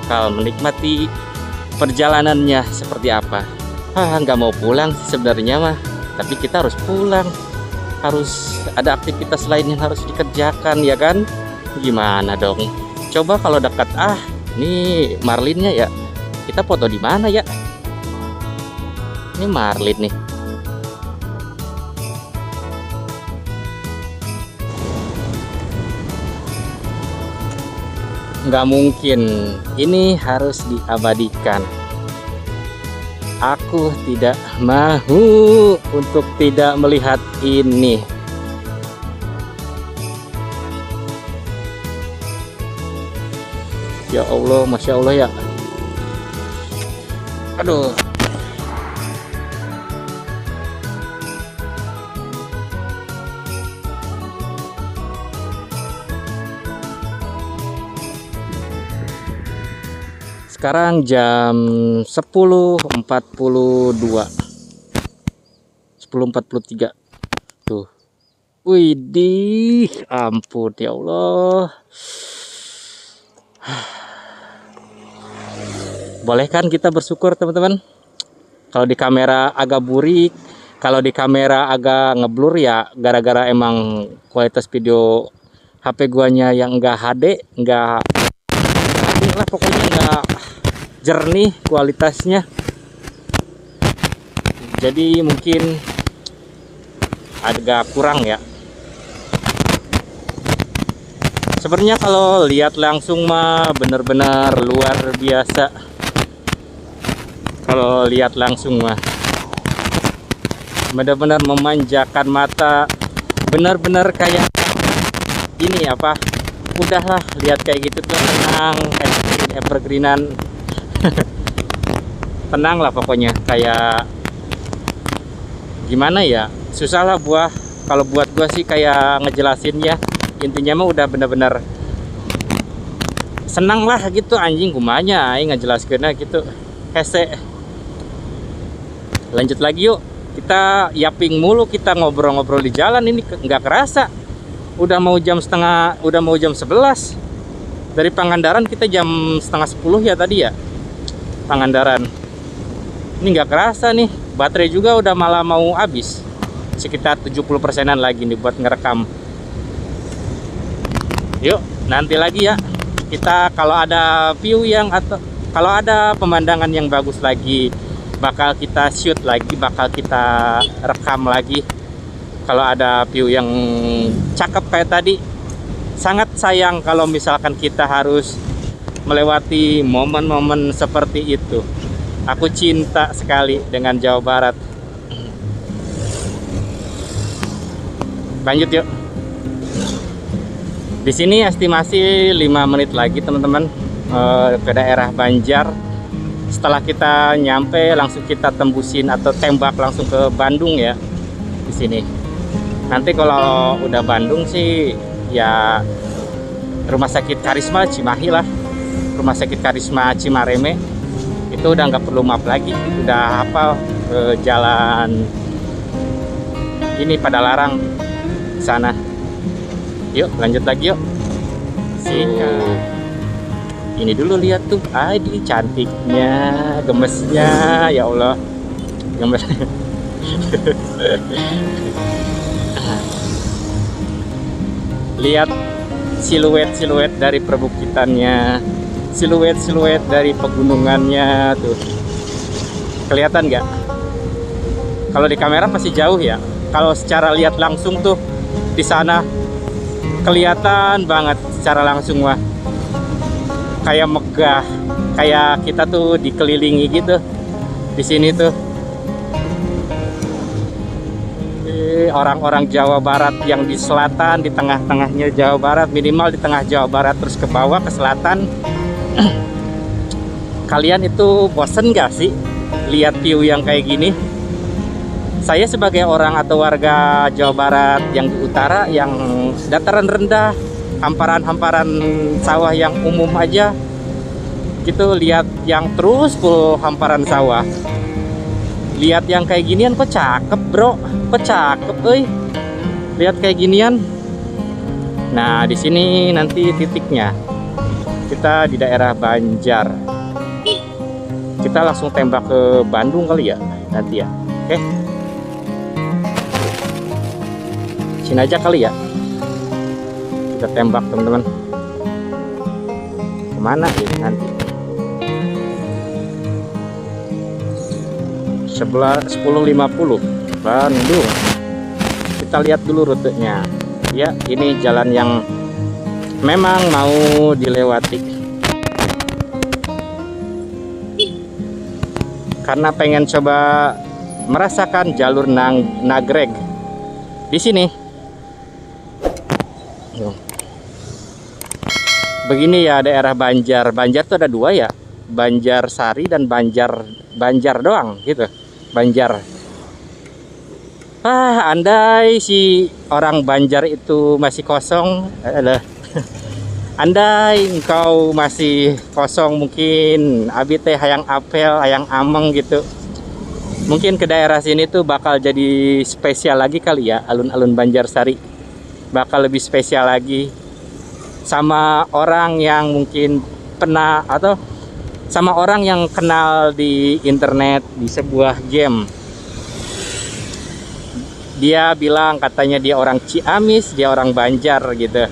bakal menikmati perjalanannya seperti apa. Nggak mau pulang sebenarnya mah, tapi kita harus pulang. Harus ada aktivitas lain yang harus dikerjakan ya kan. Gimana dong? Coba kalau dekat, ini marlinnya ya. Kita foto di mana ya? Ini marlin nih. Nggak mungkin, ini harus diabadikan. Aku tidak mau untuk tidak melihat ini. Ya Allah, Masya Allah ya. Aduh. Sekarang jam 10.42, 10.43 tuh. Widih, ampun ya Allah. Boleh kan kita bersyukur teman-teman? Kalau di kamera agak burik, kalau di kamera agak ngeblur ya gara-gara emang kualitas video HP guanya yang enggak HD, enggak HD lah pokoknya, enggak jernih kualitasnya. Jadi mungkin agak kurang ya. Sebenarnya kalau lihat langsung mah bener-bener luar biasa. Kalau lihat langsung mah benar-benar memanjakan mata, benar-benar kayak ini apa, udahlah lihat kayak gitu tuh tenang, evergreenan. Tenang lah pokoknya, kayak gimana ya, susah lah kalau buat gua sih kayak ngejelasinnya. Intinya mah udah benar-benar senang lah gitu, anjing kumanya ngejelaskeunna gitu. Hese. Lanjut lagi yuk, kita yaping mulu, kita ngobrol-ngobrol di jalan ini nggak kerasa udah mau jam 11. Dari Pangandaran kita jam setengah 10 ya tadi ya, Pangandaran. Ini nggak kerasa nih, baterai juga udah malah mau habis, sekitar 70%-an lagi nih buat ngerekam. Yuk nanti lagi ya, kita kalau ada view yang atau kalau ada pemandangan yang bagus lagi bakal kita shoot lagi, bakal kita rekam lagi. Kalau ada view yang cakep kayak tadi. Sangat sayang kalau misalkan kita harus melewati momen-momen seperti itu. Aku cinta sekali dengan Jawa Barat. Lanjut yuk. Di sini estimasi 5 menit lagi teman-teman ke daerah Banjar. Setelah kita nyampe langsung kita tembusin atau tembak langsung ke Bandung ya di sini. Nanti kalau udah Bandung sih ya Rumah Sakit Karisma Cimahi lah, Rumah Sakit Karisma Cimareme itu udah nggak perlu map lagi, udah hafal jalan ini pada larang sana. Yuk lanjut lagi yuk. Ini dulu lihat tuh, ini cantiknya, gemesnya, ya Allah, gemes. Lihat siluet-siluet dari perbukitannya, siluet-siluet dari pegunungannya tuh. Kelihatan nggak? Kalau di kamera masih jauh ya. Kalau secara lihat langsung tuh di sana kelihatan banget secara langsung mah. Kayak megah, kayak kita tuh dikelilingi gitu di sini tuh. Orang-orang Jawa Barat yang di selatan, di tengah-tengahnya Jawa Barat, minimal di tengah Jawa Barat terus ke bawah ke selatan. Kalian itu bosen gak sih lihat view yang kayak gini? Saya sebagai orang atau warga Jawa Barat yang di utara, yang dataran rendah, hamparan-hamparan sawah yang umum aja gitu, lihat yang terus full hamparan sawah, lihat yang kayak ginian kok cakep bro, kok cakep lihat kayak ginian. Nah di sini nanti titiknya Kita di daerah Banjar. Kita langsung tembak ke Bandung kali ya nanti ya. Oke. Sini aja kali ya. Kita tembak teman-teman. Kemana ya nanti? 10.50 Bandung. Kita lihat dulu rutenya. Ya, ini jalan yang memang mau dilewati. Karena pengen coba merasakan jalur Nagreg di sini. Begini ya daerah Banjar. Banjar tuh ada dua ya, Banjar Sari dan Banjar doang gitu. Banjar. Andai si orang Banjar itu masih kosong, andai engkau masih kosong, mungkin abi teh hayang apel, hayang ameng gitu. Mungkin ke daerah sini tuh bakal jadi spesial lagi kali ya, alun-alun Banjarsari. Bakal lebih spesial lagi. Sama orang yang mungkin pernah atau sama orang yang kenal di internet di sebuah game. Dia bilang katanya dia orang Ciamis, dia orang Banjar gitu.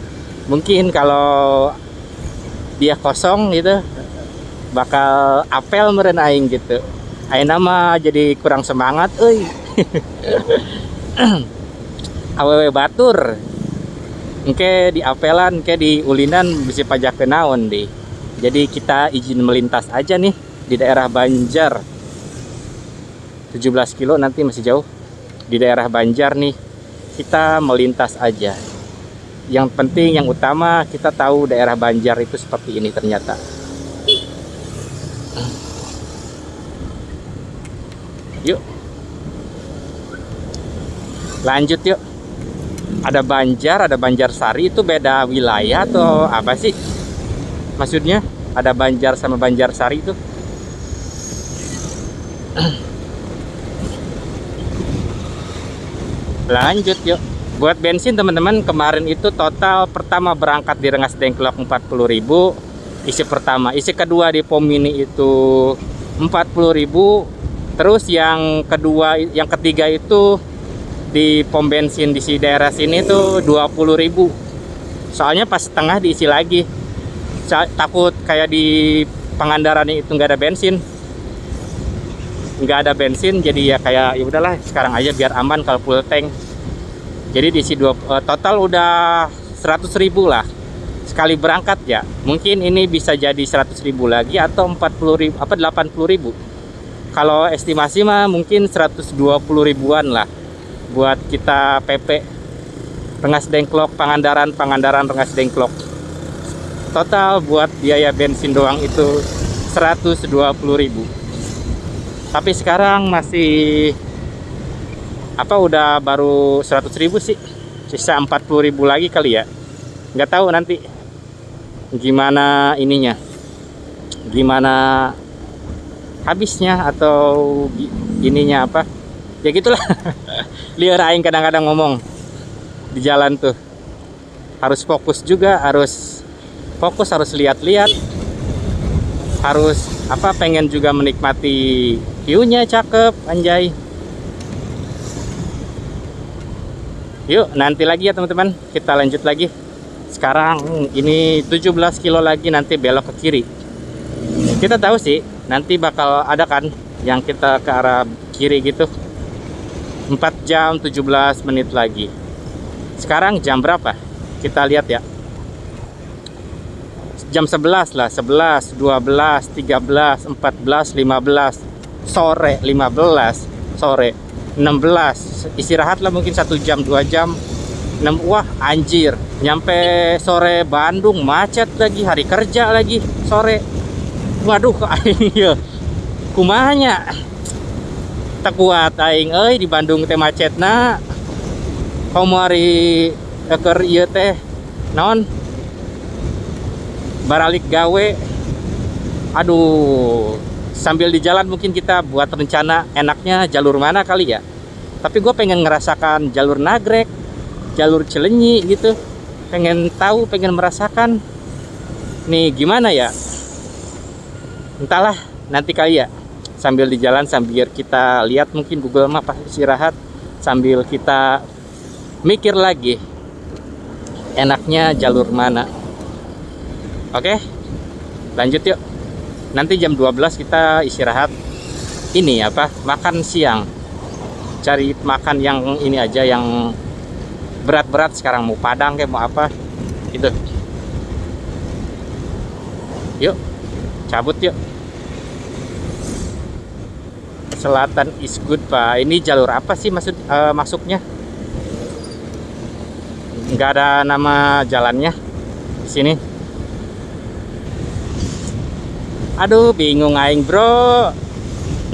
Mungkin kalau dia kosong gitu bakal apel meureun aing gitu. Aing nama jadi kurang semangat euy. Awewe batur. Engke di apelan, engke di ulinan bisa pajak ke naon deh. Jadi kita izin melintas aja nih di daerah Banjar. 17 kilo nanti masih jauh. Di daerah Banjar nih kita melintas aja. Yang penting, yang utama kita tahu daerah Banjar itu seperti ini ternyata. Yuk lanjut yuk. Ada Banjar, ada Banjarsari, itu beda wilayah atau apa sih maksudnya? Ada Banjar sama Banjarsari itu. Lanjut yuk. Buat bensin teman-teman, kemarin itu total pertama berangkat di Rengas Dengklok 40.000 isi pertama, isi kedua di pom mini itu 40.000, terus yang kedua, yang ketiga itu di pom bensin di daerah sini tuh 20.000. Soalnya pas setengah diisi lagi, takut kayak di Pangandaran itu nggak ada bensin, jadi ya kayak ya udahlah sekarang aja biar aman kalau full tank. Jadi diisi total udah 100.000 lah sekali berangkat ya. Mungkin ini bisa jadi 100.000 lagi atau 40.000 apa 80.000. Kalau estimasi mah mungkin 120.000-an lah buat kita PP Rengas Dengklok Pangandaran Rengas Dengklok. Total buat biaya bensin doang itu 120.000. Tapi sekarang masih udah baru 100.000 sih, sisa 40.000 lagi kali ya. Nggak tahu nanti gimana ininya, gimana habisnya atau ininya apa ya gitulah. Liar aing kadang-kadang ngomong di jalan tuh harus fokus juga, harus lihat-lihat, harus pengen juga menikmati view-nya cakep anjay. Yuk nanti lagi ya teman-teman, kita lanjut lagi. Sekarang ini 17 kilo lagi, nanti belok ke kiri. Kita tahu sih nanti bakal ada kan yang kita ke arah kiri gitu. 4 jam 17 menit lagi. Sekarang jam berapa? Kita lihat ya. Jam 11 lah, 11, 12, 13, 14, 15 sore, 15 sore, 16 istirahat lah mungkin 1 jam 2 jam. Wah anjir, nyampe sore Bandung macet lagi, hari kerja lagi sore. Waduh aing ya kumanya tak kuat aing euy di Bandung teh macetna. Komari eker ieu teh naon baralik gawe. Aduh, sambil di jalan mungkin kita buat rencana enaknya jalur mana kali ya. Tapi gue pengen ngerasakan jalur Nagreg, jalur Cilenyi gitu. Pengen tahu, pengen merasakan. Nih gimana ya, entahlah, nanti kali ya sambil di jalan, sambil kita lihat mungkin Google Map pas istirahat, sambil kita mikir lagi enaknya jalur mana. Oke, lanjut yuk. Nanti jam 12 kita istirahat, ini apa, makan siang, cari makan yang ini aja, yang berat-berat. Sekarang mau Padang kayak mau apa itu. Yuk, cabut yuk. Selatan is good, Pak. Ini jalur apa sih masuknya? Nggak ada nama jalannya di sini. Aduh, bingung aing, bro.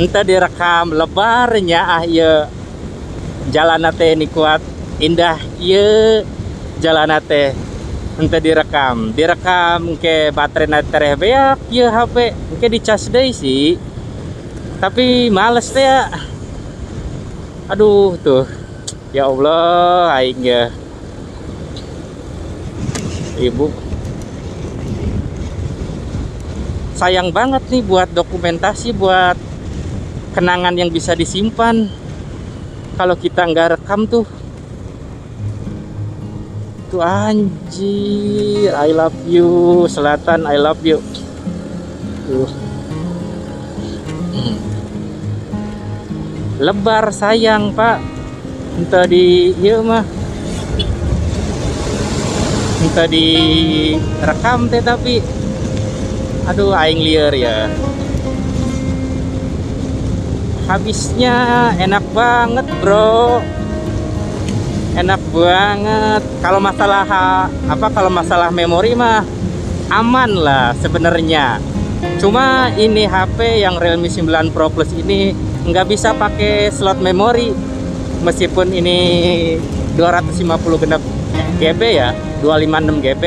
Entah direkam lebarnya ya jalan teh ini kuat indah ya jalan teh. Entah direkam ke baterai na tereh beak ya HP ke dicas deui sih, tapi males teh ya. Aduh tuh, ya Allah aing ya ibu, sayang banget nih buat dokumentasi, buat kenangan yang bisa disimpan. Kalau kita nggak rekam tuh anjir. I love you Selatan, I love you. Lebar sayang, Pak. Entah di ieu mah, entah di rekam teh, tapi aduh aing lieur ya. Habisnya enak banget, bro. Enak banget. Kalau masalah memori mah aman lah sebenarnya. Cuma ini HP yang Realme 9 Pro Plus ini nggak bisa pakai slot memori, meskipun ini 250 genap GB ya, 256 GB,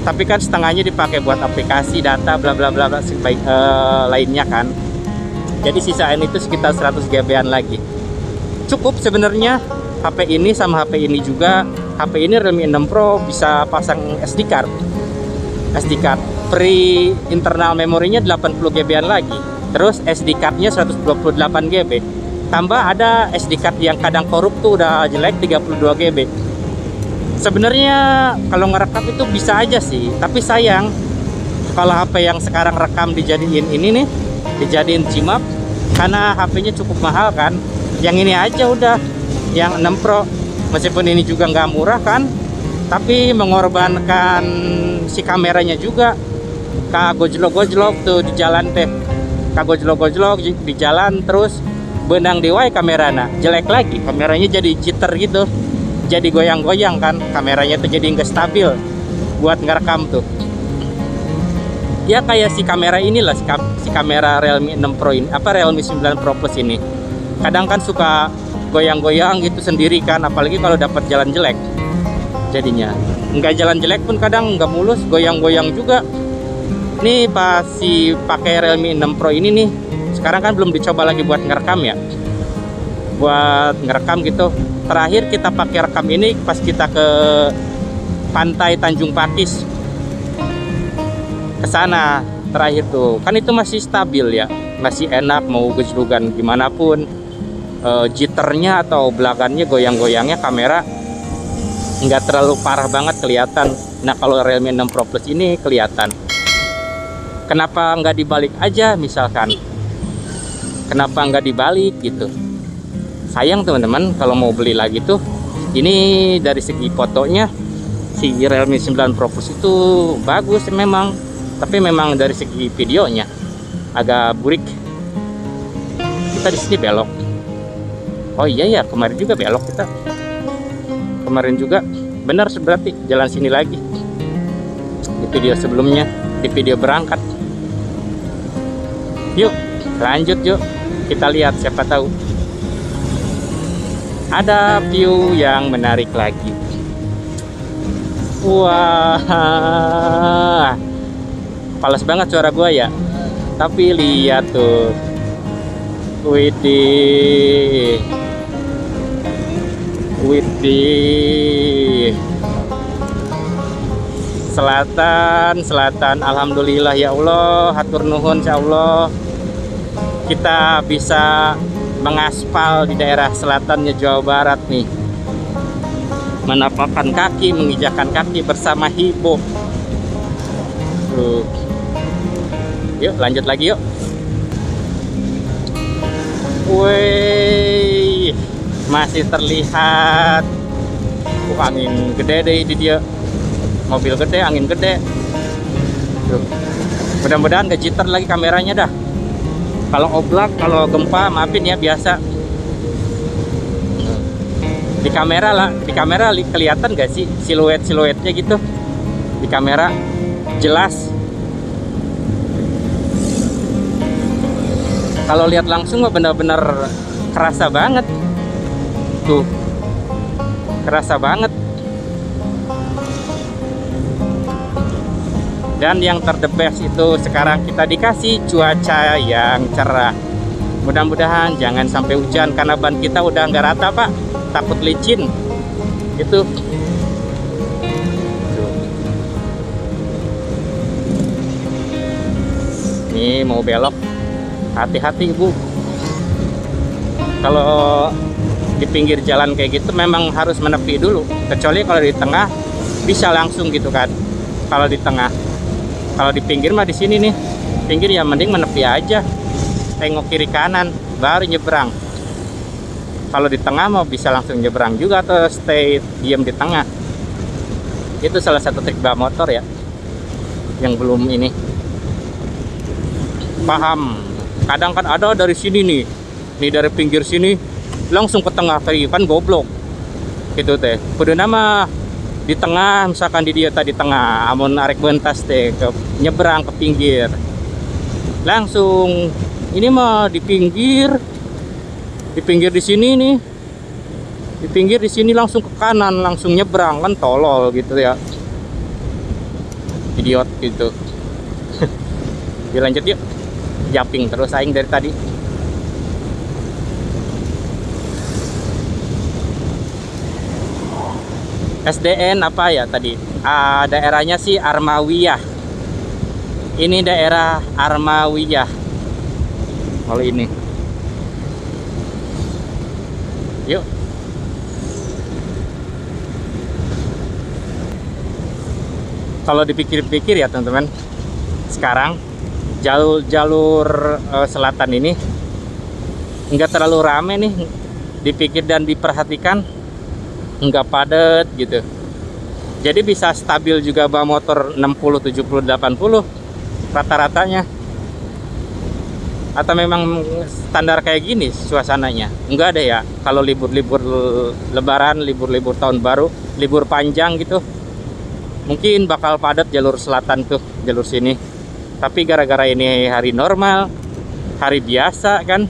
tapi kan setengahnya dipakai buat aplikasi, data, bla bla bla lainnya kan. Jadi sisaan itu sekitar 100 GB-an lagi. Cukup sebenarnya. HP ini sama HP ini juga. HP ini Realme 6 Pro bisa pasang SD card. Free internal memorinya 80 GB-an lagi. Terus SD card-nya 128 GB. Tambah ada SD card yang kadang korup tuh udah jelek 32 GB. Sebenarnya kalau ngerekam itu bisa aja sih, tapi sayang kalau HP yang sekarang rekam dijadiin ini nih, dijadiin CMAP, karena HP-nya cukup mahal kan. Yang ini aja udah, yang 6 Pro, meskipun ini juga nggak murah kan, tapi mengorbankan si kameranya juga. Kagojlok-gojlok tuh di jalan teh, kagojlok-gojlok di jalan, terus benang diwai kameranya jelek lagi, kameranya jadi jitter gitu, jadi goyang-goyang kan, kameranya tuh jadi nggak stabil buat ngerekam tuh. Ya kayak si kamera inilah, si kamera Realme 6 Pro ini, apa Realme 9 Pro Plus ini, kadang kan suka goyang-goyang gitu sendiri kan, apalagi kalau dapat jalan jelek. Jadinya nggak jalan jelek pun kadang nggak mulus, goyang-goyang juga. Nih pas si pakai Realme 6 Pro ini nih, sekarang kan belum dicoba lagi buat ngerekam ya, buat ngerekam gitu. Terakhir kita pakai rekam ini pas kita ke pantai Tanjung Pakis, ke sana terakhir tuh kan, itu masih stabil ya, masih enak, mau gejlugan gimana pun, jitternya atau belakannya goyang-goyangnya kamera nggak terlalu parah banget kelihatan. Nah kalau Realme 6 Pro Plus ini kelihatan. Kenapa nggak dibalik aja misalkan? Kenapa nggak dibalik gitu? Sayang teman-teman kalau mau beli lagi tuh. Ini dari segi fotonya si Realme 9 Pro Plus itu bagus memang, tapi memang dari segi videonya agak burik. Kita di sini belok. Oh iya ya, kemarin juga belok kita. Kemarin juga benar, berarti jalan sini lagi. Di video sebelumnya, di video berangkat. Yuk, lanjut yuk. Kita lihat, siapa tahu ada view yang menarik lagi. Wah, palas banget suara gua ya. Tapi lihat tuh. Widih. Selatan. Alhamdulillah ya Allah, hatur nuhun ya Allah. Kita bisa mengaspal di daerah selatannya Jawa Barat nih. Menapakkan kaki, menginjakan kaki bersama Hibo. Yuk lanjut lagi yuk. Wih, masih terlihat angin gede deh di dia. Mobil gede, angin gede. Tuh. Mudah-mudahan gak jitter lagi kameranya dah. Kalau oblak, kalau gempa, maafin ya, biasa. Di kamera kelihatan gak sih siluetnya gitu? Di kamera jelas. Kalau lihat langsung mah benar-benar kerasa banget. Tuh. Kerasa banget. Dan yang terdebes itu sekarang kita dikasih cuaca yang cerah. Mudah-mudahan jangan sampai hujan karena ban kita udah nggak rata Pak, takut licin. Itu. Ini mau belok, hati-hati Ibu. Kalau di pinggir jalan kayak gitu memang harus menepi dulu. Kecuali kalau di tengah bisa langsung gitu kan. Kalau di tengah. Kalau di pinggir mah di sini nih, pinggir ya mending menepi aja, tengok kiri kanan, baru nyebrang. Kalau di tengah mau bisa langsung nyebrang juga atau stay diam di tengah. Itu salah satu trik bawa motor ya, yang belum ini paham. Kadang kan ada dari sini nih dari pinggir sini langsung ke tengah kiri kan goblok. Gitu teh. Kudu nama di tengah, misalkan di dia tadi tengah amun arek bentas teh ke nyebrang ke pinggir langsung. Ini mah di pinggir di sini nih, di pinggir di sini langsung ke kanan langsung nyebrang kan tolol gitu ya, idiot gitu. Dilanjut yuk, jumping terus aing dari tadi. SDN apa ya tadi? Daerahnya sih Armawiyah. Ini daerah Armawiyah. Kalau ini. Yuk. Kalau dipikir-pikir ya teman-teman, sekarang jalur selatan ini nggak terlalu rame nih. Dipikir dan diperhatikan, nggak padat gitu, jadi bisa stabil juga bawa motor 60, 70, 80 rata-ratanya. Atau memang standar kayak gini suasananya? Enggak ada ya, kalau libur-libur lebaran, libur-libur tahun baru, libur panjang gitu mungkin bakal padat jalur selatan tuh, jalur sini. Tapi gara-gara ini hari normal, hari biasa kan,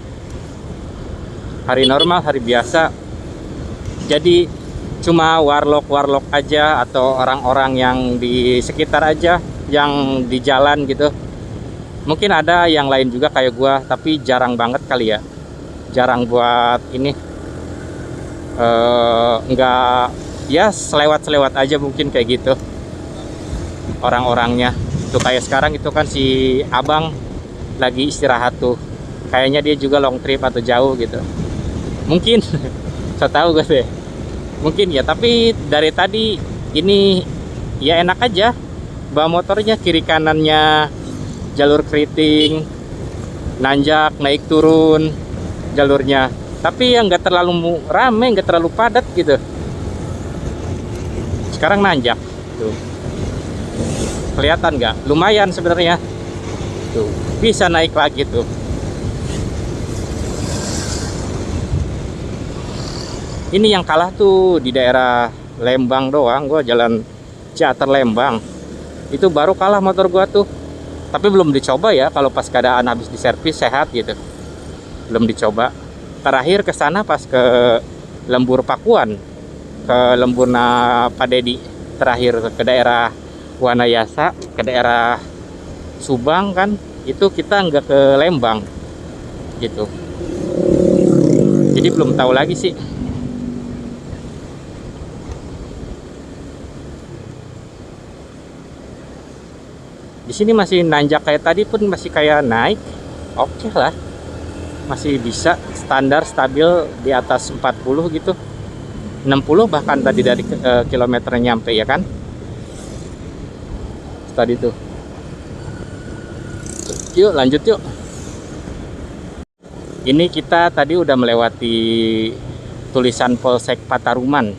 hari normal, hari biasa, jadi cuma warlock aja atau orang-orang yang di sekitar aja yang di jalan gitu. Mungkin ada yang lain juga kayak gua, tapi jarang banget kali ya, jarang buat ini, nggak ya, selewat aja mungkin kayak gitu orang-orangnya. Tuh kayak sekarang itu kan si abang lagi istirahat tuh, kayaknya dia juga long trip atau jauh gitu mungkin. Saya tahu gue deh mungkin ya, tapi dari tadi ini ya enak aja bawa motornya, kiri kanannya jalur keriting, nanjak naik turun jalurnya, tapi yang nggak terlalu rame, nggak terlalu padat gitu. Sekarang nanjak tuh, kelihatan nggak? Lumayan sebenarnya tuh, bisa naik lagi tuh. Ini yang kalah tuh di daerah Lembang doang, gua jalan Ciater Lembang itu baru kalah motor gua tuh. Tapi belum dicoba ya, kalau pas keadaan habis diservis sehat gitu, belum dicoba. Terakhir ke sana pas ke Lembur Pakuan, ke Lemburna Pak Dedi, terakhir ke daerah Wanayasa, ke daerah Subang kan, itu kita nggak ke Lembang gitu. Jadi belum tahu lagi sih. Di sini masih nanjak kayak tadi pun masih kayak naik. Oke lah. Masih bisa standar stabil di atas 40 gitu. 60 bahkan tadi dari kilometernya nyampe ya kan. Tadi tuh. Yuk lanjut yuk. Ini kita tadi udah melewati tulisan Polsek Pataruman.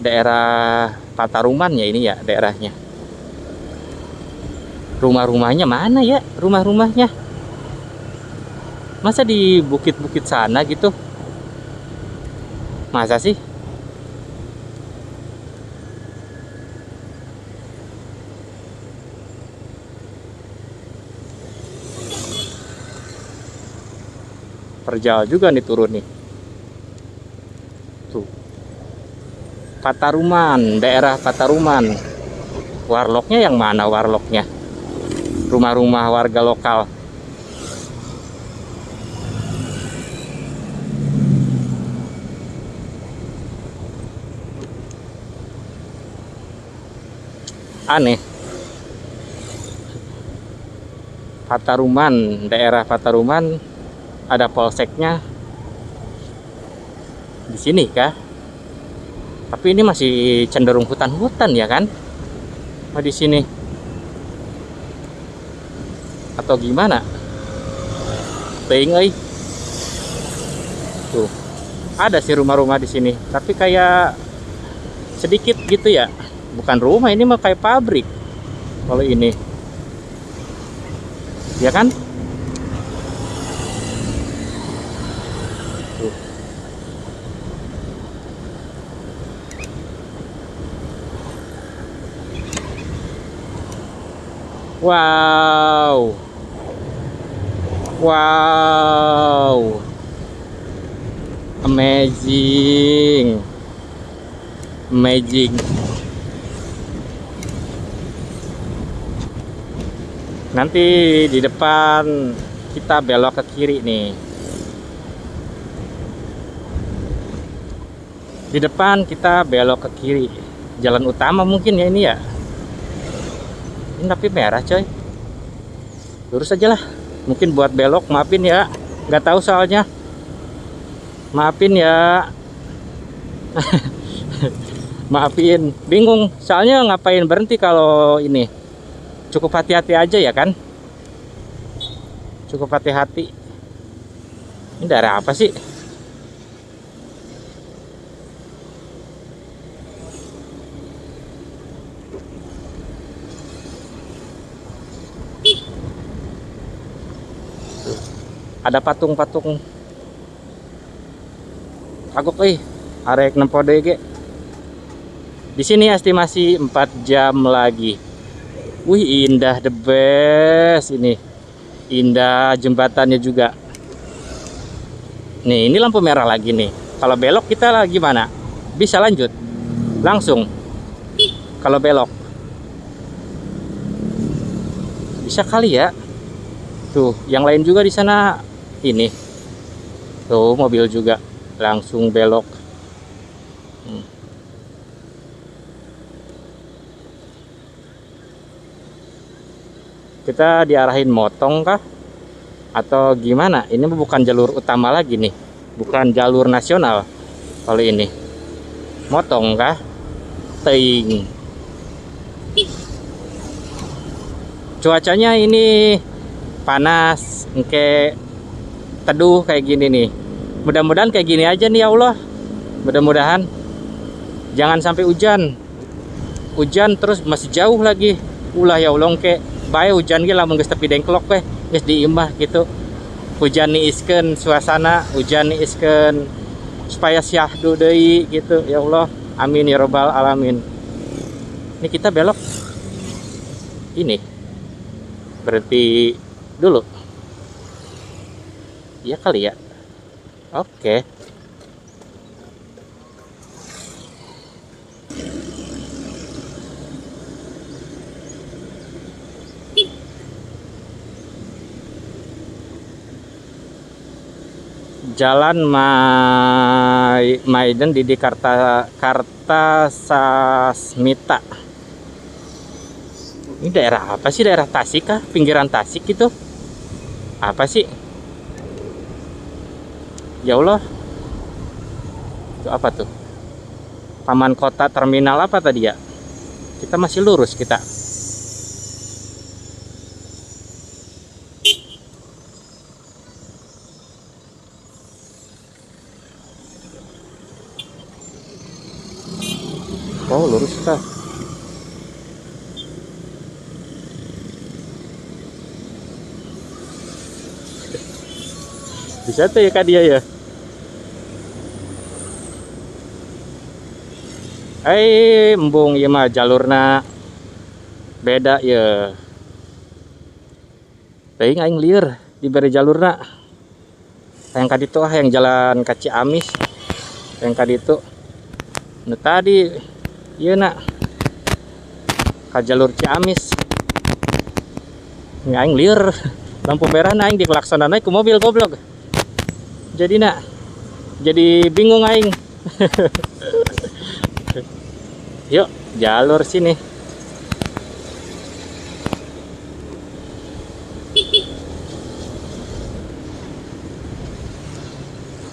Daerah Pataruman ya ini ya daerahnya. Rumah-rumahnya mana ya? Rumah-rumahnya masa di bukit-bukit sana gitu? Masa sih? Terjal juga nih turun nih. Tuh. Pataruman, daerah Pataruman. Warlocknya yang mana warlocknya? Rumah-rumah warga lokal. Aneh. Pataruman, daerah Pataruman, ada polseknya di sini kah? Tapi ini masih cenderung hutan-hutan ya kan? Oh, di sini atau gimana? Teuing euy. Tuh. Ada sih rumah-rumah di sini, tapi kayak sedikit gitu ya. Bukan rumah, ini mah kayak pabrik. Kalau ini. Ya kan? Tuh. Wow. Wow. Amazing. Amazing. Nanti di depan kita belok ke kiri nih. Di depan kita belok ke kiri. Jalan utama mungkin ya ini ya. Ini tapi merah coy. Lurus aja lah. Mungkin buat belok, maafin ya. Nggak tahu soalnya. Maafin ya. Maafin. Bingung. Soalnya ngapain berhenti kalau ini. Cukup hati-hati aja ya kan. Cukup hati-hati. Ini daerah apa sih? Ada patung-patung. Kagok arek nempo DG. Di sini estimasi 4 jam lagi. Wih, indah the best ini. Indah jembatannya juga. Nih, ini lampu merah lagi nih. Kalau belok kita lagi mana? Bisa lanjut. Langsung. Kalau belok. Bisa kali ya. Tuh, yang lain juga di sana ini. Tuh, mobil juga langsung belok. Kita diarahin motong kah? Atau gimana? Ini bukan jalur utama lagi nih. Bukan jalur nasional. Kalau ini. Motong kah? Teuing. Cuacanya ini panas, kayak teduh kayak gini nih. Mudah-mudahan kayak gini aja nih ya Allah. Mudah-mudahan jangan sampai hujan. Hujan terus masih jauh lagi. Ulah ya Allah kayak bae hujan ge lamun geus tepi dengklok weh, geus diimah gitu. Hujan niiskeun suasana, hujan niiskeun supaya syahdu deui gitu. Ya Allah, amin ya robbal alamin. Ini kita belok. Ini berhenti dulu. Iya kali ya. Oke. Jalan Maiden di Kartasasmita. Ini daerah apa sih? Daerah Tasik kah? Pinggiran Tasik gitu? Apa sih? Ya Allah. Itu apa tuh? Taman Kota Terminal apa tadi ya? Kita masih lurus kita. Oh, lurus kita. Bisa tuh ya kak dia ya. Embung ya mah jalurna beda ya. Teuing aing lieur diberi jalurna. Yang kaditu yang jalan ka Ciamis. Yang kaditu. Nu tadi ieu na ka jalur Ciamis. Aing lieur. Lampu merah na aing dikelaksanana ku mobil goblok. Jadi bingung aing. Yuk, jalur sini.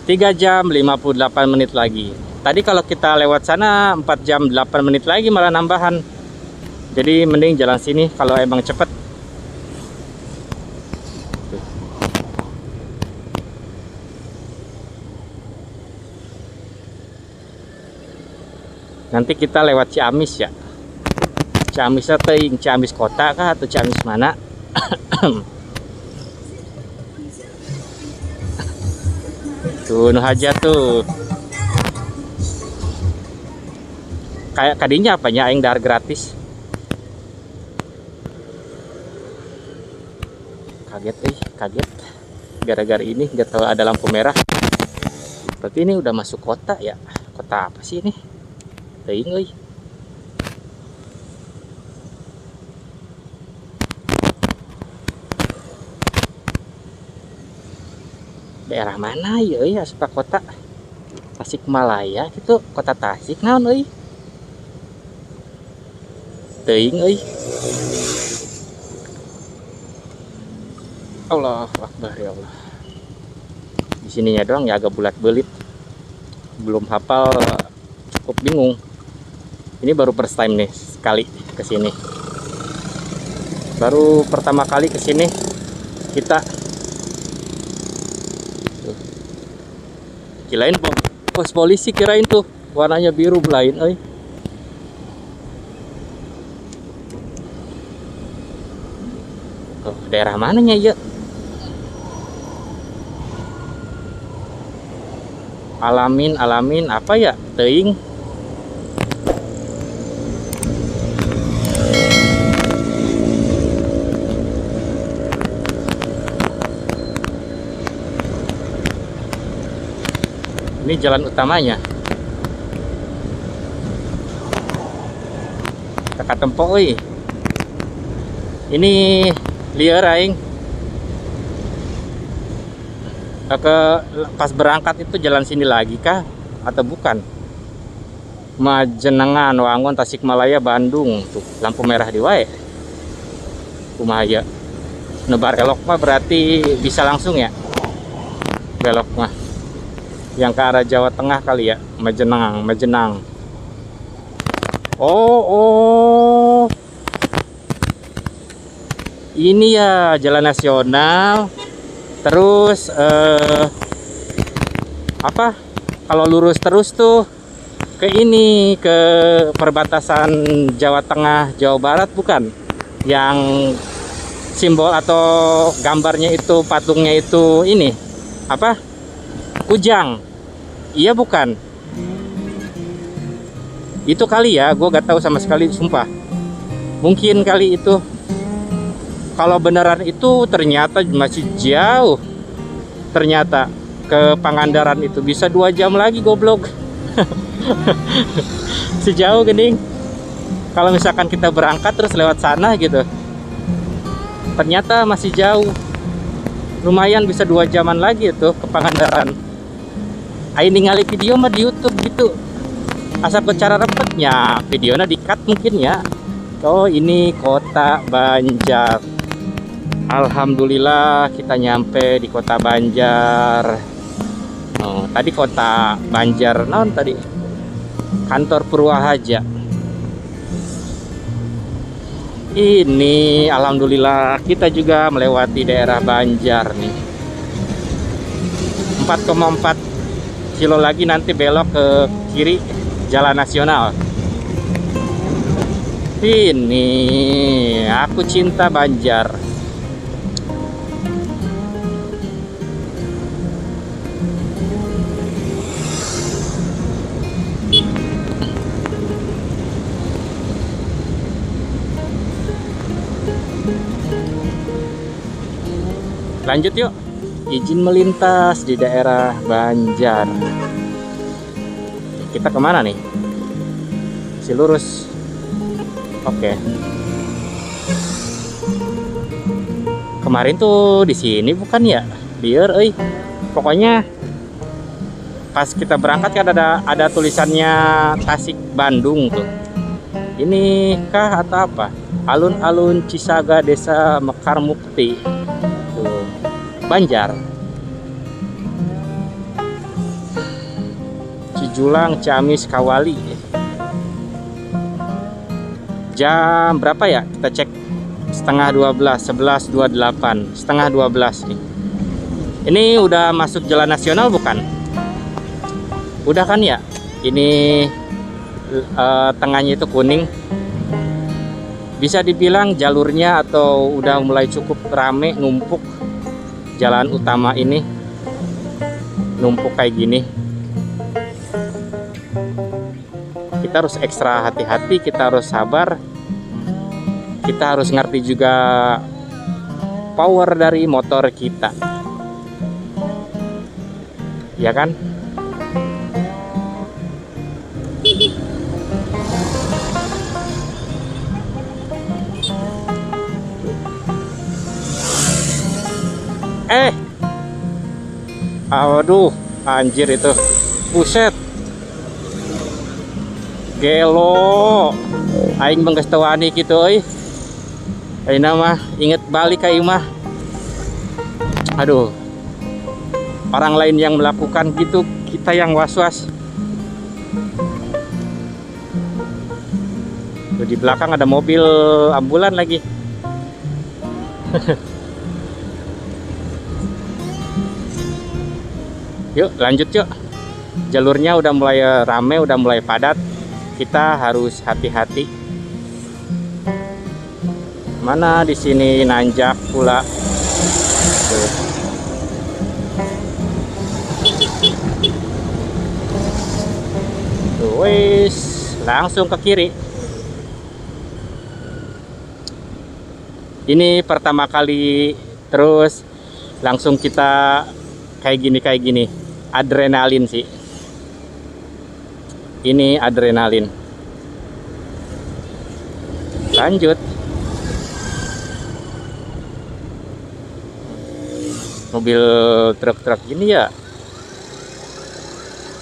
Tiga jam 58 menit lagi. Tadi kalau kita lewat sana 4 jam 8 menit lagi malah nambahan. Jadi mending jalan sini kalau emang cepet. Nanti kita lewat Ciamis ya. Ciamis atau Ciamis kota kah atau Ciamis mana? Tuh nu aja tuh. Kayak kadinya apanya aing dahar gratis. Kaget. Gara-gara ini nggak tahu ada lampu merah. Berarti ini udah masuk kota ya. Kota apa sih ini? Teuing euy. Daerah mana ya euy asup kota? Tasikmalaya gitu, kota Tasik naon euy? Teuing euy. Allahu Akbar ya Allah. Di sininya doang ya agak bulat-belit. Belum hafal, cukup bingung. Ini baru first time nih sekali ke sini. Baru pertama kali ke sini kita. Tuh. Kirain pos polisi, kirain tuh warnanya biru lain euy. Oh, daerah mananya ya? Alamin apa ya? Teuing. Ini jalan utamanya. Kakak tempo euy. Ini lieur aing. Pas berangkat itu jalan sini lagi kah atau bukan? Majenengan Wangun Tasikmalaya Bandung tuh lampu merah di wae. Kumaha ya? Nebar elok mah berarti bisa langsung ya. Belok mah. Yang ke arah Jawa Tengah kali ya, Majenang. Oh. Ini ya jalan nasional. Terus apa? Kalau lurus terus tuh ke ini, ke perbatasan Jawa Tengah, Jawa Barat bukan? Yang simbol atau gambarnya itu, patungnya itu ini apa? Kujang. Iya bukan? Itu kali ya, gue gak tahu sama sekali sumpah. Mungkin kali itu. Kalau beneran itu ternyata masih jauh. Ternyata ke Pangandaran itu bisa 2 jam lagi goblok. Sejauh gening. Kalau misalkan kita berangkat terus lewat sana gitu. Ternyata masih jauh. Lumayan bisa 2 jaman lagi itu ke Pangandaran. Ayo ningali video mah di YouTube gitu. Asal ke cara repetnya videonya di-cut mungkin ya. Oh, ini kota Banjar. Alhamdulillah kita nyampe di kota Banjar. Oh, tadi kota Banjar non tadi kantor Purwahaja. Ini alhamdulillah kita juga melewati daerah Banjar nih. 4,4 kilo lagi nanti belok ke kiri jalan nasional. Ini aku cinta Banjar. Lanjut yuk. Izin melintas di daerah Banjar. Kita kemana nih? Masih lurus. Oke. Kemarin tuh di sini bukan ya? Biar, pokoknya pas kita berangkat kan ada tulisannya Tasik Bandung tuh. Ini kah atau apa? Alun-alun Cisaga Desa Mekar Mukti. Tuh. Banjar. Cijulang, Ciamis, Kawali. Jam berapa ya? Kita cek. Setengah 12, 11.28. Setengah 12 nih. Ini udah masuk jalan nasional bukan? Udah kan ya? Ini tengahnya itu kuning. Bisa dibilang jalurnya atau udah mulai cukup rame, numpuk. Jalan utama ini numpuk kayak gini. Kita harus ekstra hati-hati, kita harus sabar, kita harus ngerti juga power dari motor kita, ya kan? Aduh, anjir itu, buset, gelo, aing menggeus teu wani kitu euy. Ayeuna mah inget balik ka ieu mah. Aduh, orang lain yang melakukan gitu, kita yang was-was. Tuh, di belakang ada mobil ambulan lagi. Yuk lanjut yuk. Jalurnya udah mulai rame, udah mulai padat. Kita harus hati-hati. Mana di sini nanjak pula. Tuh. Tuh, wis, langsung ke kiri. Ini pertama kali terus langsung kita kayak gini. Adrenalin sih. Ini adrenalin. Lanjut. Mobil truk-truk gini ya.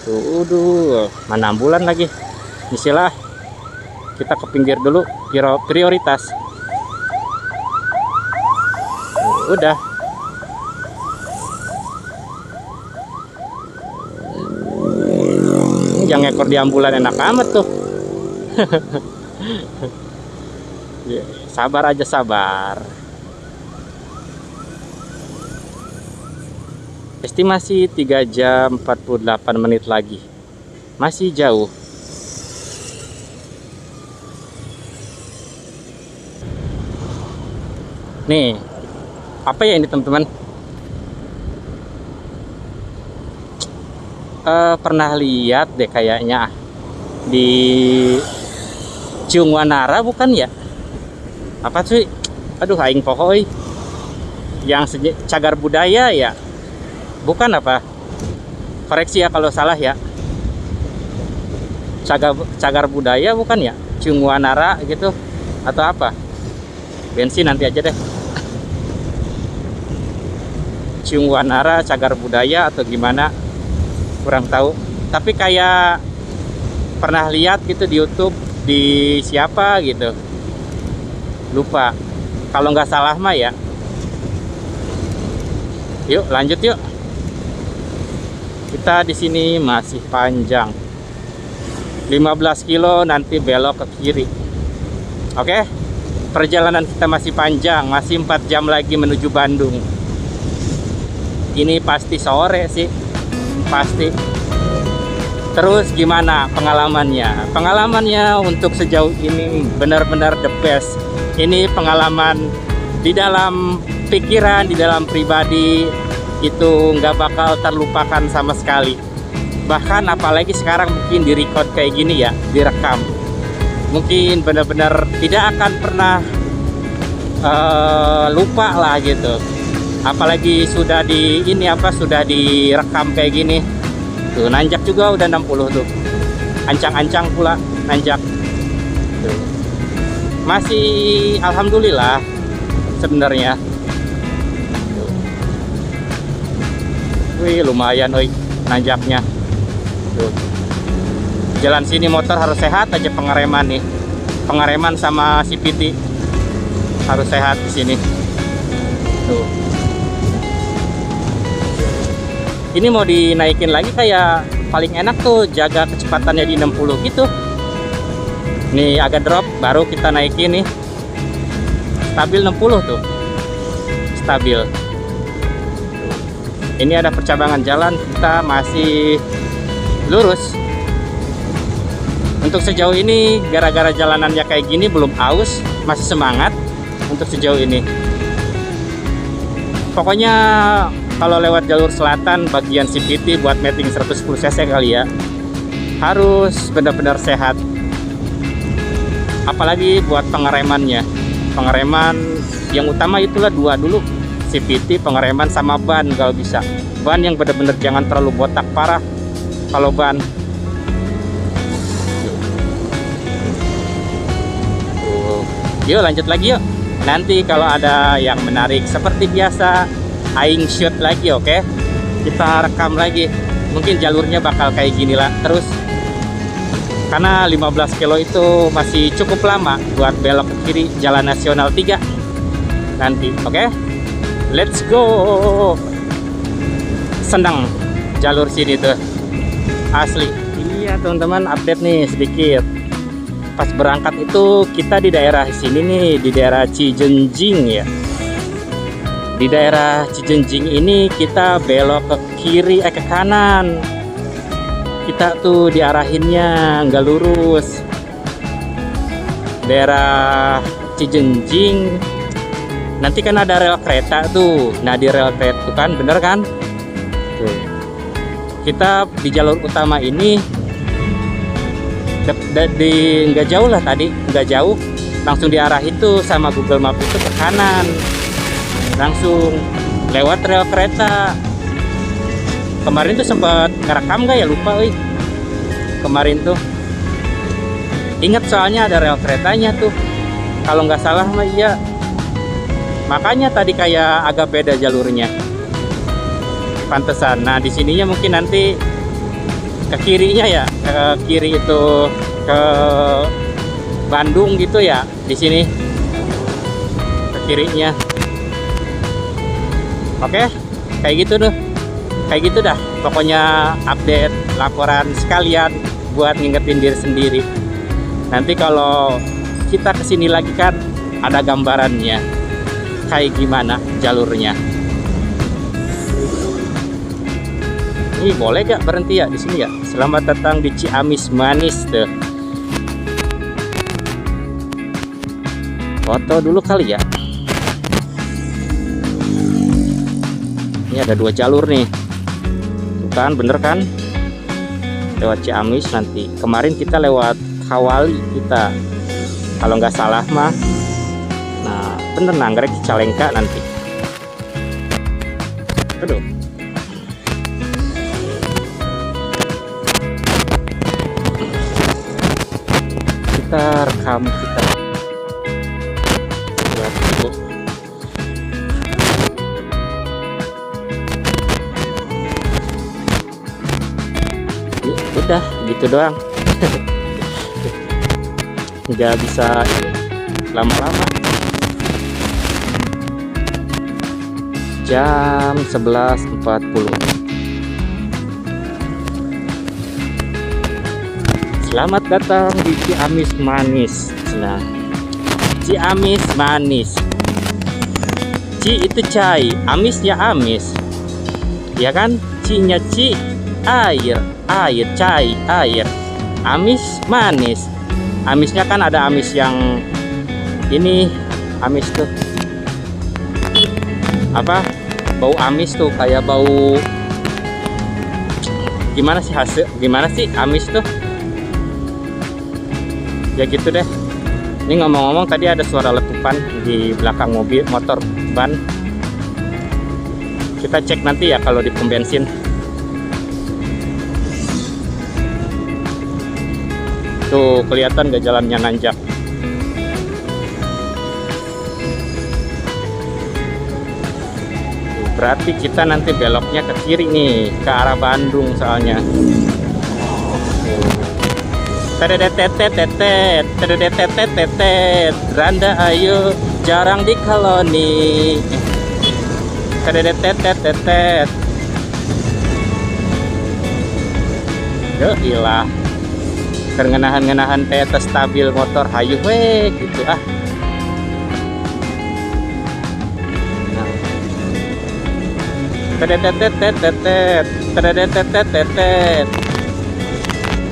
Tuh, mana ambulan lagi. Bismillah. Kita ke pinggir dulu, prioritas. Udah. Yang ekor di ambulan enak amat tuh. Sabar aja, sabar. Estimasi 3 jam 48 menit lagi. Masih jauh. Nih, apa ya ini teman-teman? Pernah lihat deh kayaknya di Ciungwanara bukan ya? Apa sih? Aduh, aing pohoy. Yang cagar budaya ya? Bukan apa? Koreksi ya kalau salah ya. Cagar budaya bukan ya? Ciungwanara gitu atau apa? Bensin nanti aja deh. Ciungwanara cagar budaya atau gimana? Kurang tahu, tapi kayak pernah lihat gitu di YouTube di siapa gitu, lupa. Kalau nggak salah mah ya. Yuk lanjut yuk. Kita di sini masih panjang. 15 kilo nanti belok ke kiri. Oke. Perjalanan kita masih panjang, masih 4 jam lagi menuju Bandung. Ini pasti sore sih. Pasti. Terus gimana pengalamannya? Pengalamannya untuk sejauh ini benar-benar the best. Ini pengalaman di dalam pikiran, di dalam pribadi itu nggak bakal terlupakan sama sekali. Bahkan apalagi sekarang mungkin di record kayak gini ya, direkam. Mungkin benar-benar tidak akan pernah lupa lah gitu. Apalagi sudah sudah direkam kayak gini. Tuh nanjak juga udah 60 tuh. Ancang-ancang pula nanjak. Tuh. Masih alhamdulillah sebenarnya. Wih, lumayan oi nanjaknya. Tuh. Jalan sini motor harus sehat aja pengereman nih. Pengereman sama CVT harus sehat di sini. Tuh. Ini mau dinaikin lagi kayak paling enak tuh jaga kecepatannya di 60 gitu. Nih agak drop baru kita naikin nih. Stabil 60 tuh. Stabil. Ini ada percabangan jalan, kita masih lurus. Untuk sejauh ini gara-gara jalanannya kayak gini belum aus, masih semangat untuk sejauh ini. Pokoknya kalau lewat jalur selatan bagian CVT buat mating 110 cc kali ya, harus benar-benar sehat. Apalagi buat pengeremannya. Pengereman yang utama itulah dua dulu, CVT, pengereman sama ban kalau bisa. Ban yang benar-benar jangan terlalu botak parah kalau ban. Yuk lanjut lagi yuk. Nanti kalau ada yang menarik seperti biasa aing shoot lagi, oke? Kita rekam lagi. Mungkin jalurnya bakal kayak gini lah terus. Karena 15 kilo itu masih cukup lama buat belok ke kiri Jalan Nasional 3 nanti, oke? Let's go. Senang jalur sini tuh. Asli. Iya, teman-teman, update nih sedikit. Pas berangkat itu kita di daerah sini nih, di daerah Cijenjing ya. Di daerah Cijenjing ini kita belok ke kiri, ke kanan. Kita tuh diarahinnya nggak lurus. Daerah Cijenjing. Nanti kan ada rel kereta tuh. Nah di rel kereta tuh kan, bener kan? Tuh. Kita di jalur utama ini nggak jauh lah tadi, nggak jauh. Langsung diarahin tuh sama Google Map itu ke kanan. Langsung lewat rel kereta. Kemarin tuh sempat ngerekam nggak ya, lupa kemarin tuh ingat soalnya ada rel keretanya tuh kalau nggak salah mah. Iya, makanya tadi kayak agak beda jalurnya, pantesan. Nah di sininya mungkin nanti ke kirinya ya, ke kiri itu ke Bandung gitu ya, di sini ke kirinya. Oke, kayak gitu tuh. Kayak gitu dah, pokoknya update laporan sekalian buat ngingetin diri sendiri. Nanti kalau kita kesini lagi kan ada gambarannya kayak gimana jalurnya. Ini boleh gak berhenti ya di sini ya? Selamat datang di Ciamis Manis tuh. Foto dulu kali ya. Ini ada 2 jalur nih. Kan bener kan, lewat Ciamis nanti. Kemarin kita lewat Kawali kita kalau nggak salah mah. Nah bener, Nagrek Cicalengka nanti. Aduh. Kita rekam, kita buat dulu. Udah gitu doang. Nggak bisa lama-lama. jam 11.40. Selamat datang di Ciamis Manis. Nah, Ciamis Manis. Ci itu cai, amisnya amis, ya kan? Cinya ci, air, cai, air. Amis manis. Amisnya kan ada amis yang ini, amis tuh apa, bau amis tuh kayak bau gimana sih, hasil gimana sih amis tuh ya gitu deh. Ini ngomong-ngomong tadi ada suara letupan di belakang mobil motor ban. Kita cek nanti ya kalau di pom bensin. Tuh kelihatan gak jalannya nanjak. Berarti kita nanti beloknya ke kiri nih, ke arah Bandung soalnya. Tetetetetetetet, Randa ayo, jarang di koloni. Tetetetetetet. Gila. Kengenahan-ngenahan tete stabil motor hayu we gitu ah.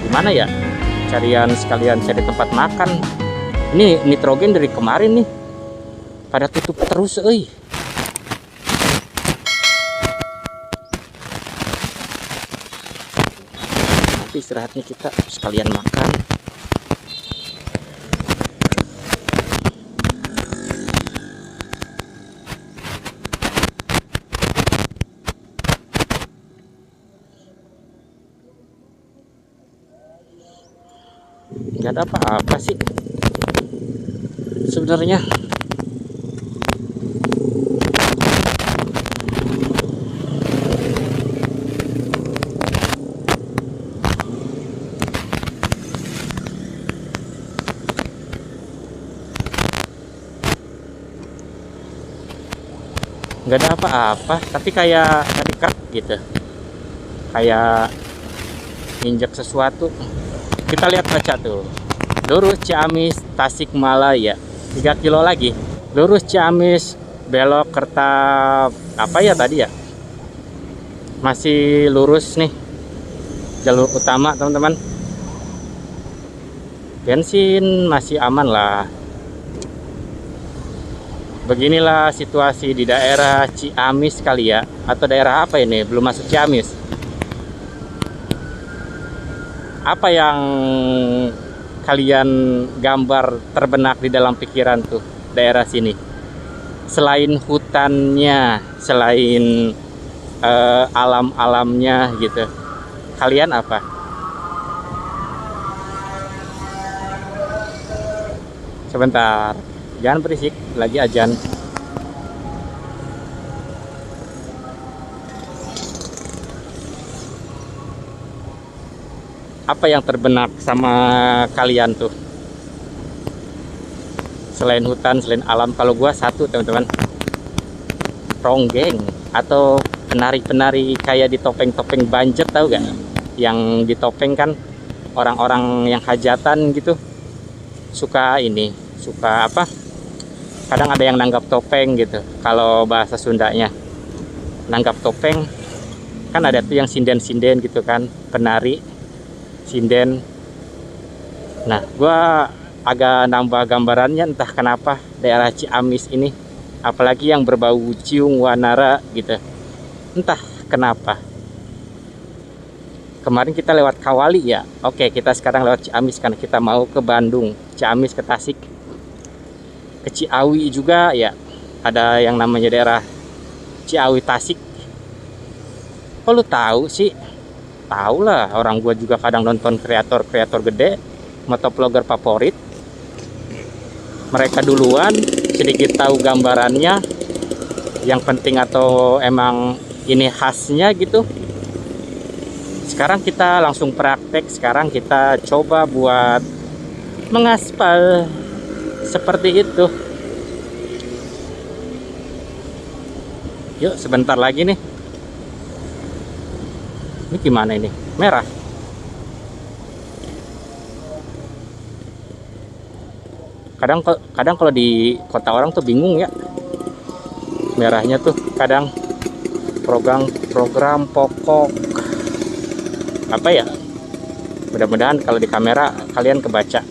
Gimana ya? Sekalian cari tempat makan. Ini nitrogen dari kemarin nih. Pada tutup terus euy. Nanti istirahatnya kita sekalian makan. Nggak ada apa-apa sih sebenarnya. Nggak ada apa-apa, tapi kayak dekat gitu, kayak injak sesuatu. Kita lihat kaca tuh, lurus Ciamis Tasikmalaya 3 kilo lagi, lurus Ciamis belok Kerta apa ya tadi ya, masih lurus nih jalur utama teman-teman. Bensin masih aman lah. Beginilah situasi di daerah Ciamis kali ya, atau daerah apa ini, belum masuk Ciamis. Apa yang kalian gambar terbenak di dalam pikiran tuh daerah sini? Selain hutannya, selain alam-alamnya gitu, kalian apa? Sebentar, jangan berisik, lagi azan. Apa yang terbenak sama kalian tuh? Selain hutan, selain alam, kalau gua satu teman-teman, ronggeng atau penari-penari kayak di topeng-topeng Banjar, tahu gak? Yang di topeng kan orang-orang yang hajatan gitu suka ini, suka apa? Kadang ada yang nanggap topeng gitu. Kalau bahasa Sundanya nanggap topeng kan ada tuh yang sinden-sinden gitu kan, penari sinden. Nah, gua agak nambah gambarannya, entah kenapa daerah Ciamis ini, apalagi yang berbau ciung wanara gitu, entah kenapa. Kemarin kita lewat Kawali ya, oke, kita sekarang lewat Ciamis karena kita mau ke Bandung. Ciamis ke Tasik, ke Ciawi juga ya, ada yang namanya daerah Ciawi Tasik. Kok lu tahu sih? Tahu lah, orang gua juga kadang nonton kreator gede, motovlogger favorit. Mereka duluan sedikit tahu gambarannya, yang penting atau emang ini khasnya gitu. Sekarang kita langsung praktek, sekarang kita coba buat mengaspal seperti itu. Yuk, sebentar lagi nih. Ini gimana ini? Merah. Kadang kalau di kota orang tuh bingung ya. Merahnya tuh kadang program pokok apa ya? Mudah-mudahan kalau di kamera kalian kebaca.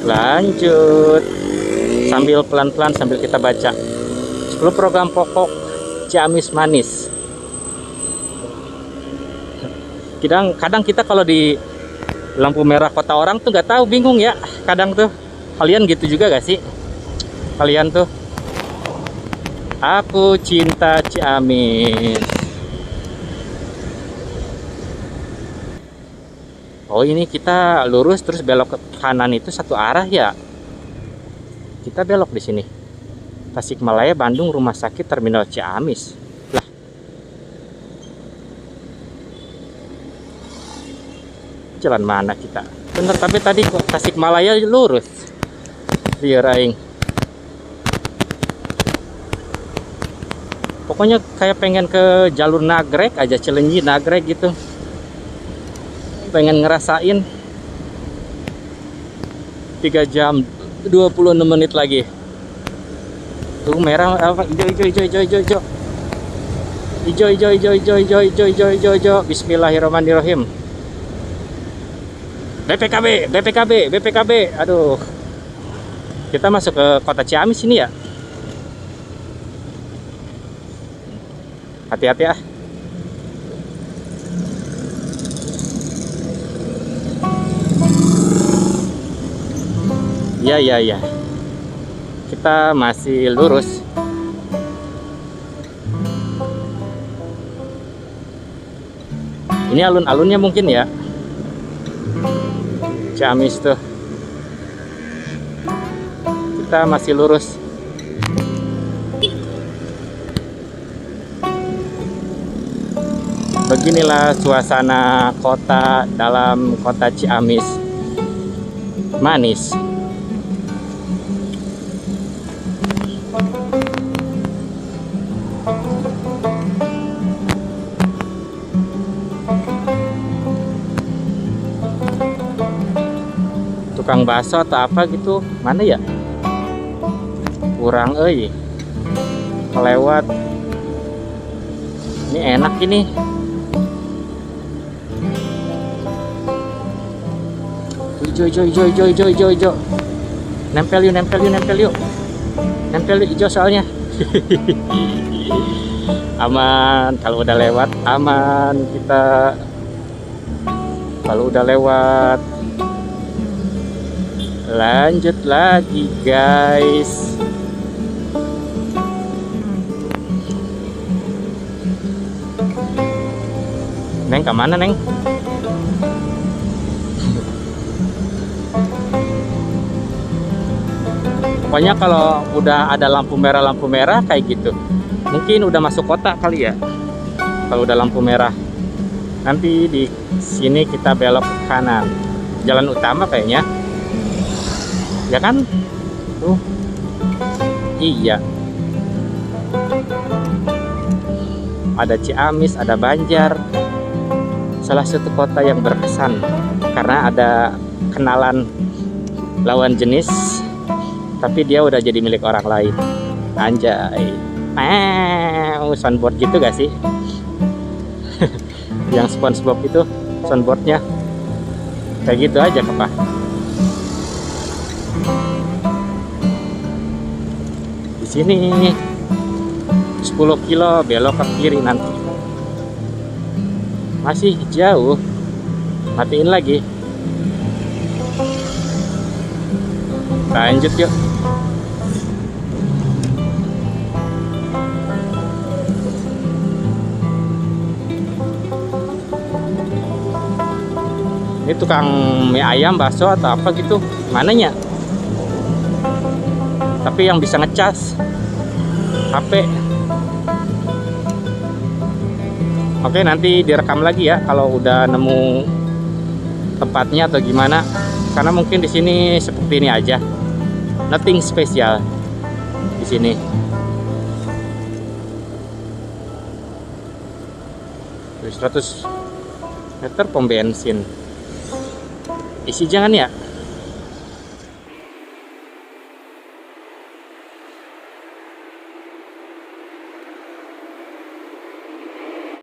Lanjut sambil pelan-pelan sambil kita baca. 10 program pokok Ciamis manis. Kadang kita kalau di lampu merah kota orang tuh nggak tahu, bingung ya. Kadang tuh kalian gitu juga gak sih? Kalian tuh, aku cinta Ciamis. Oh, ini kita lurus terus belok ke kanan itu satu arah ya. Kita belok di sini. Tasikmalaya, Bandung, Rumah Sakit, Terminal Ciamis. Lah. Jalan mana kita? Bener, tapi tadi kok Tasikmalaya lurus. Liar aing. Pokoknya kayak pengen ke jalur Nagrek aja, Cileunyi Nagrek gitu. Pengen ngerasain 3 jam 26 menit lagi. Tuh merah apa? Hijau. Bismillahirrahmanirrahim. BPKB. Aduh. Kita masuk ke kota Ciamis ini ya. Hati-hati ya. Ya. Kita masih lurus. Ini alun-alunnya mungkin ya. Ciamis tuh. Kita masih lurus. Beginilah suasana kota dalam kota Ciamis. Manis. Tukang bakso atau apa gitu, mana ya? Kurang kelewat. Ini enak ini. Hijau. Nempel yuk. Nempel hijau soalnya. Aman, kalau udah lewat aman kita. Kalau udah lewat lanjut lagi guys. Neng kemana Neng? Pokoknya kalau udah ada lampu merah kayak gitu, mungkin udah masuk kota kali ya. Kalau udah lampu merah, nanti di sini kita belok ke kanan, jalan utama kayaknya. Ya kan? Tuh. Iya. Ada Ciamis, ada Banjar. Salah satu kota yang berkesan karena ada kenalan lawan jenis, tapi dia udah jadi milik orang lain. Anjay. Soundboard gitu gak sih? Yang SpongeBob itu soundboardnya kayak gitu aja apa? Di sini 10 kilo belok ke kiri nanti. Masih jauh. Matiin lagi. Lanjut yuk. Ini tukang mie ayam, bakso atau apa gitu, mananya? Tapi yang bisa ngecas HP. Oke, nanti direkam lagi ya kalau udah nemu tempatnya atau gimana. karena mungkin di sini seperti ini aja, nothing spesial di sini. Terus 100 meter pom bensin, isi jangan ya.